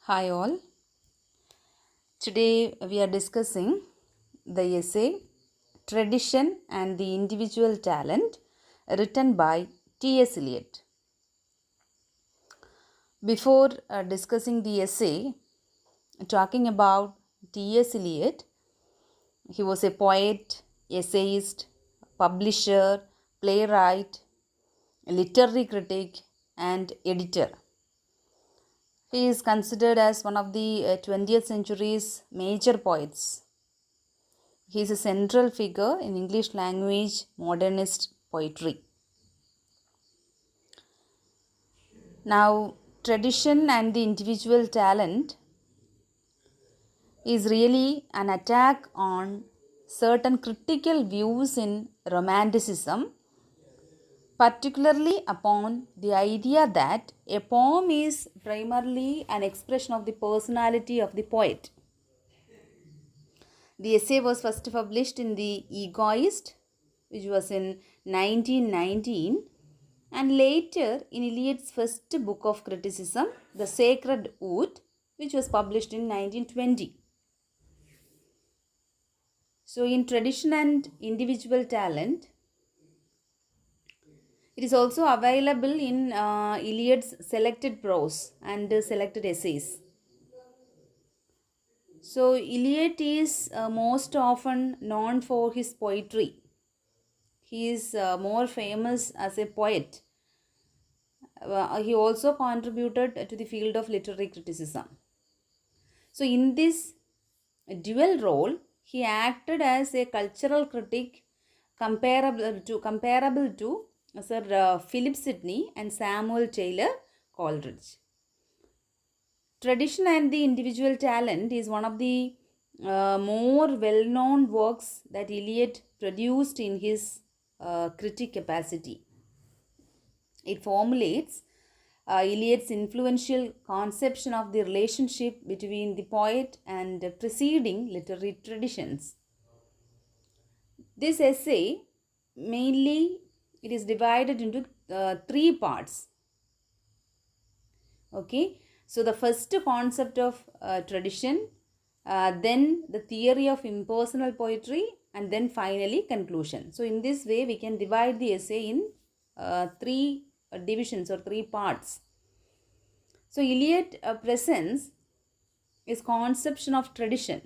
Hi all. Today we are discussing the essay Tradition and the Individual Talent written by T S Eliot. Before discussing the essay, talking about T S Eliot, he was a poet, essayist, publisher, playwright, literary critic, and editor. He is considered as one of the 20th century's major poets. He is a central figure in English language modernist poetry. Now, tradition and the individual talent is really an attack on certain critical views in Romanticism, particularly upon the idea that a poem is primarily an expression of the personality of the poet. The essay was first published in The Egoist, which was in 1919, and later in Eliot's first book of criticism, The Sacred Wood, which was published in 1920. So, in tradition and individual talent, it is also available in Eliot's selected prose and selected essays. So, Eliot is most often known for his poetry. He is more famous as a poet. He also contributed to the field of literary criticism. So, in this dual role, he acted as a cultural critic comparable to Sir Philip Sidney and Samuel Taylor Coleridge. Tradition and the Individual Talent is one of the more well-known works that Eliot produced in his critic capacity. It formulates Eliot's influential conception of the relationship between the poet and preceding literary traditions. This essay mainly it is divided into three parts. Okay, so the first concept of tradition, then the theory of impersonal poetry, and then finally conclusion. So in this way we can divide the essay in three divisions or three parts. So Eliot presents his conception of tradition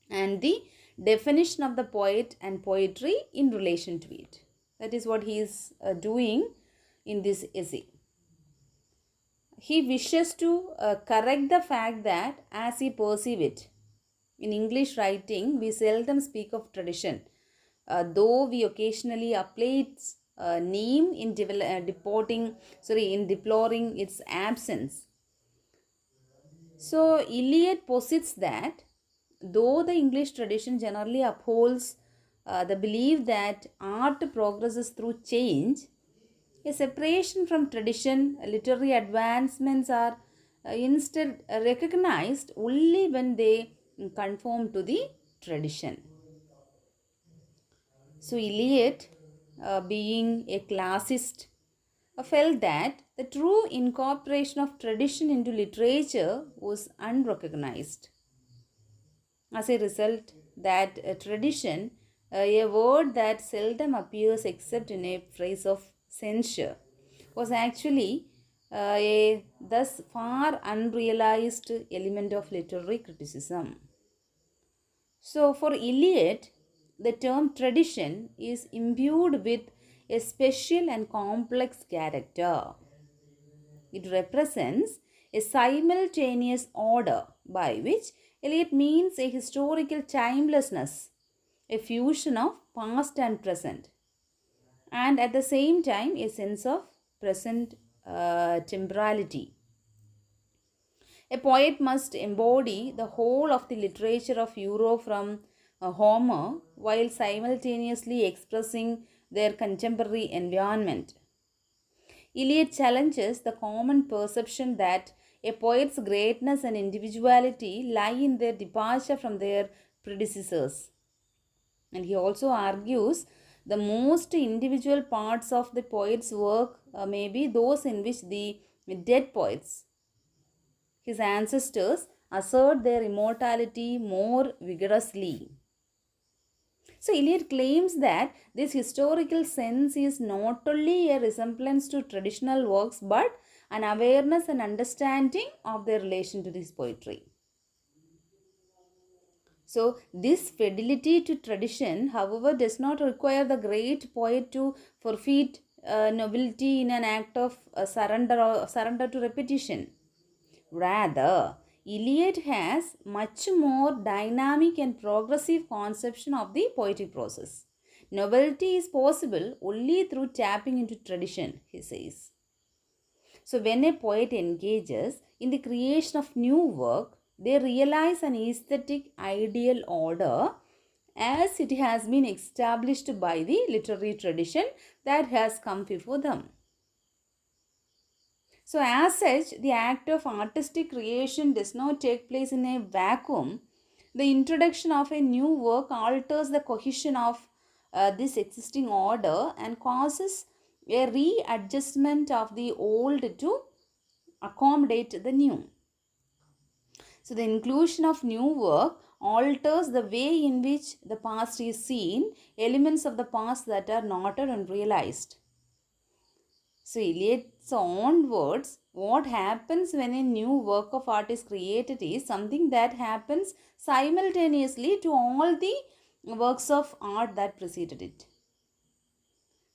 and the definition of the poet and poetry in relation to it. That is what he is doing in this essay. He wishes to correct the fact that as he perceives it, in English writing we seldom speak of tradition, though we occasionally apply its name in deploring its absence. So Eliot posits that though the English tradition generally upholds the belief that art progresses through change, a separation from tradition, literary advancements are instead recognized only when they conform to the tradition. So Eliot, being a classicist, felt that the true incorporation of tradition into literature was unrecognized. As a result, that tradition, a word that seldom appears except in a phrase of censure, was actually a thus far unrealized element of literary criticism. So, for Eliot, the term tradition is imbued with a special and complex character. It represents a simultaneous order by which Eliot means a historical timelessness, a fusion of past and present, and at the same time a sense of present temporality. A poet must embody the whole of the literature of Europe from Homer while simultaneously expressing their contemporary environment. Eliot challenges the common perception that a poet's greatness and individuality lie in their departure from their predecessors. And he also argues the most individual parts of the poet's work may be those in which the dead poets, his ancestors assert their immortality more vigorously. So Eliot claims that this historical sense is not only a resemblance to traditional works but an awareness and understanding of their relation to this poetry. So this fidelity to tradition, however, does not require the great poet to forfeit nobility in an act of surrender to repetition. Rather, Eliot has much more dynamic and progressive conception of the poetic process. Novelty is possible only through tapping into tradition, he says. So, when a poet engages in the creation of new work, they realize an aesthetic ideal order as it has been established by the literary tradition that has come before them. So, as such, the act of artistic creation does not take place in a vacuum. The introduction of a new work alters the cohesion of this existing order and causes a readjustment of the old to accommodate the new. So, the inclusion of new work alters the way in which the past is seen, elements of the past that are noted and realized. So, Eliot's own words, what happens when a new work of art is created is something that happens simultaneously to all the works of art that preceded it.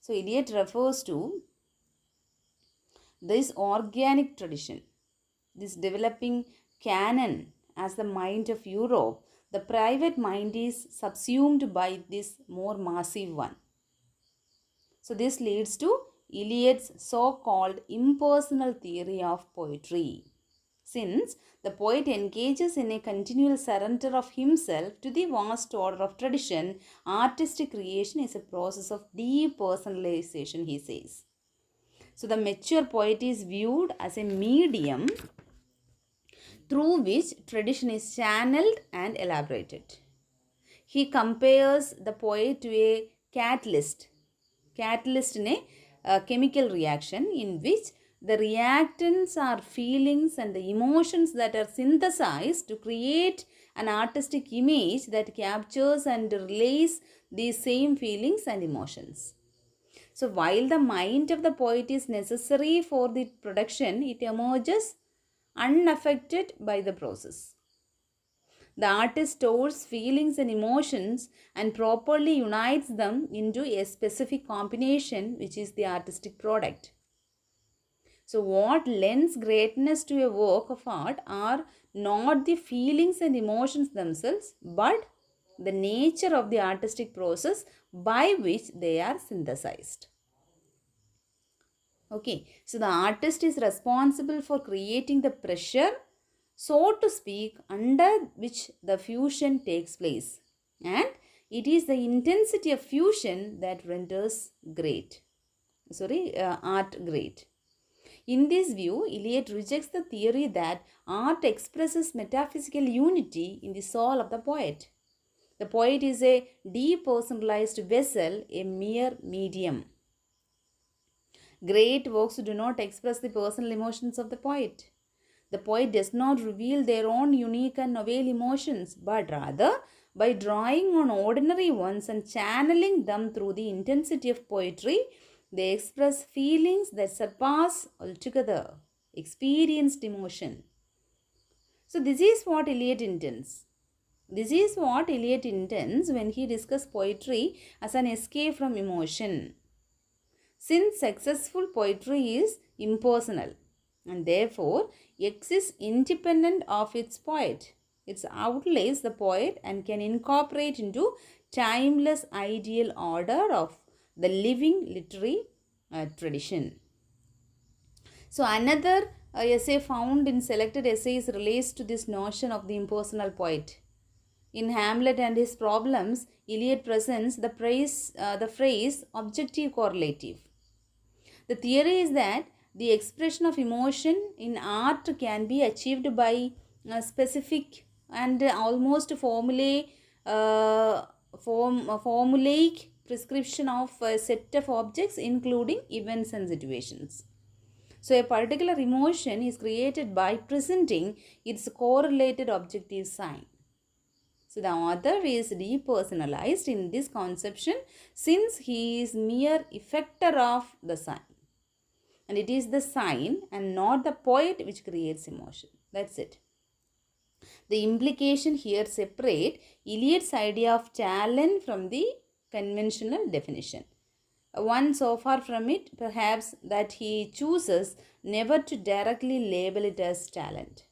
So, Eliot refers to this organic tradition, this developing canon as the mind of Europe. The private mind is subsumed by this more massive one. So, this leads to Eliot's so-called impersonal theory of poetry. Since the poet engages in a continual surrender of himself to the vast order of tradition, artistic creation is a process of depersonalization, he says. So, the mature poet is viewed as a medium through which tradition is channeled and elaborated. He compares the poet to a catalyst in a chemical reaction in which the reactants are feelings and the emotions that are synthesized to create an artistic image that captures and relays these same feelings and emotions. So while the mind of the poet is necessary for the production, it emerges unaffected by the process. The artist stores feelings and emotions and properly unites them into a specific combination, which is the artistic product. So, what lends greatness to a work of art are not the feelings and emotions themselves, but the nature of the artistic process by which they are synthesized. Okay, so the artist is responsible for creating the pressure, so to speak, under which the fusion takes place, and it is the intensity of fusion that renders art great. In this view, Eliot rejects the theory that art expresses metaphysical unity in the soul of the poet. The poet is a depersonalized vessel, a mere medium. Great works do not express the personal emotions of the poet. The poet does not reveal their own unique and novel emotions, but rather, by drawing on ordinary ones and channeling them through the intensity of poetry, they express feelings that surpass altogether experienced emotion. So, this is what Eliot intends. This is what Eliot intends when he discusses poetry as an escape from emotion. Since successful poetry is impersonal and therefore exists independent of its poet, it outlives the poet and can incorporate into timeless ideal order of the living literary tradition. So another essay found in selected essays relates to this notion of the impersonal poet. In Hamlet and His Problems, Eliot presents the phrase objective correlative. The theory is that the expression of emotion in art can be achieved by a specific and almost formulaic prescription of a set of objects, including events and situations. So, a particular emotion is created by presenting its correlated objective sign. So, the author is depersonalized in this conception since he is mere effector of the sign. And it is the sign and not the poet which creates emotion. That's it. The implication here separate Eliot's idea of talent from the conventional definition. One so far from it, perhaps, that he chooses never to directly label it as talent.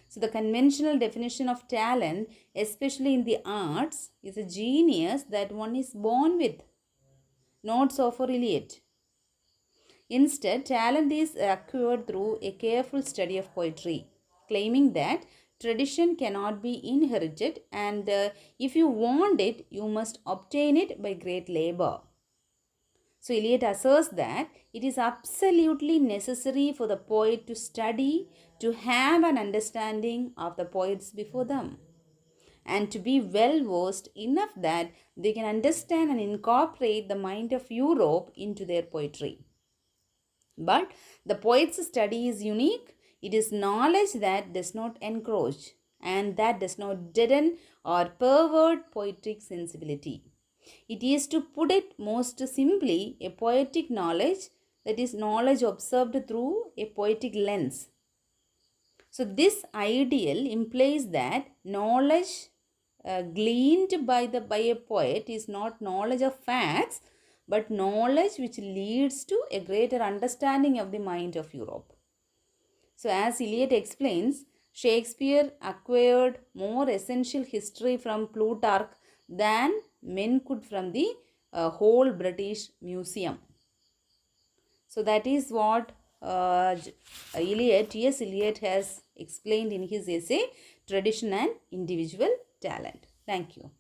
So, the conventional definition of talent, especially in the arts, is a genius that one is born with. Not so for Eliot. Instead, talent is acquired through a careful study of poetry, claiming that tradition cannot be inherited and if you want it, you must obtain it by great labor. So, Eliot asserts that it is absolutely necessary for the poet to study, to have an understanding of the poets before them, and to be well versed enough that they can understand and incorporate the mind of Europe into their poetry. But the poet's study is unique. It is knowledge that does not encroach and that does not deaden or pervert poetic sensibility. It is, to put it most simply, a poetic knowledge, that is, knowledge observed through a poetic lens. So, this ideal implies that knowledge gleaned by a poet is not knowledge of facts, but knowledge which leads to a greater understanding of the mind of Europe. So, as Eliot explains, Shakespeare acquired more essential history from Plutarch than men could from the whole British Museum. So, that is what T S Eliot has explained in his essay, Tradition and Individual Talent. Thank you.